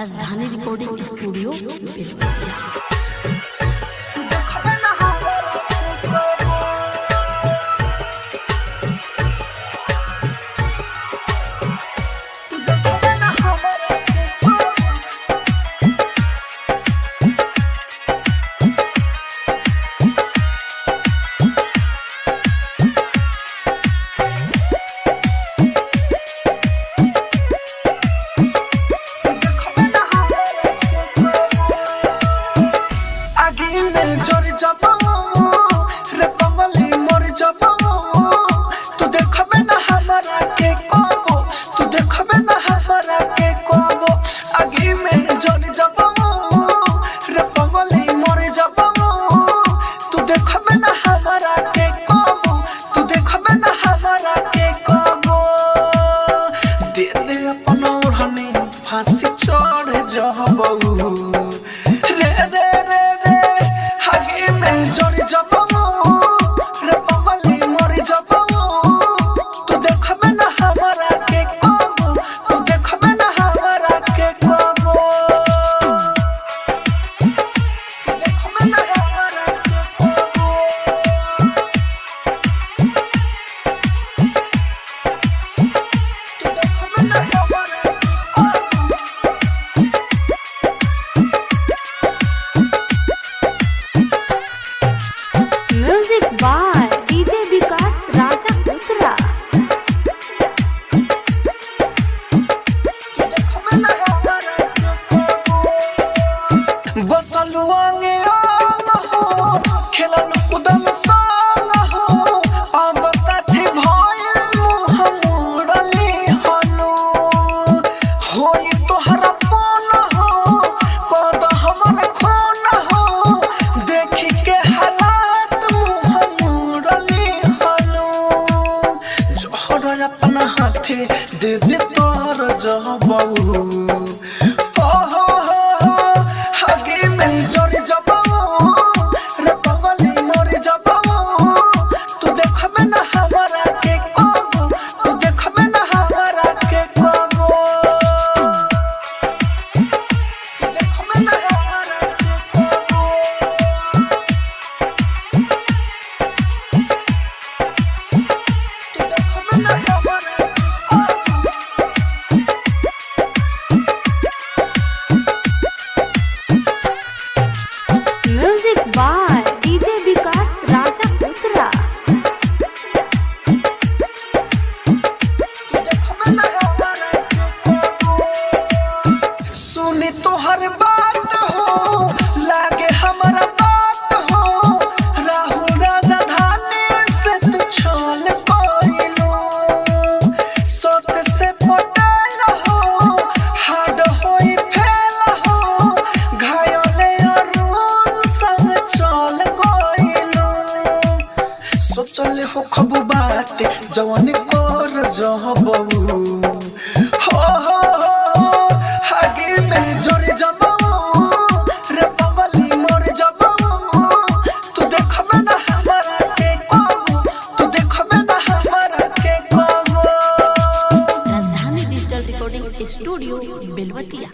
राजधानी recording studio Belwatia. फांसी चढ़ जबऊ रे रे रे रे आगे में जड़ जबऊ रे बगली मर जबऊ तू देखबे ना हमरा के कबो तू देखबे ना हमरा के कबो तू देखबे ना हमरा के कबो तू देखबे ना हमरा म्यूजिक बाय डीजे विकास राजा उत्तरा। बसलुआंगे आंग हो खेलन कुदम संग हो अब काठी भइल मुँह मुड़ली हनु होई तोहरा फोन हो कद हमर खून हो देखी के हालात मुँह मुड़ली हनु जोहर अपन हाथे दे दे तोर जबऊ म्यूजिक बाय डीजे विकास राजा उत्तरा। सुनी तोहर बात हो लागे हमारा बात हो राहुल राजधानी से तू छल कोइलो सोत से पटाल हो हाड होई फेल हो घायले अरुण संग चल कोइलो सोचले हो खब बात जवन कर जहबऊ हो आगे में जोड़ जबऊ रे बगली मर जबऊ तू देखबे ना हमरा के कबो तू देखबे ना हमरा के कबो। राजधानी डिजिटल रिकॉर्डिंग स्टूडियो बेलवतिया।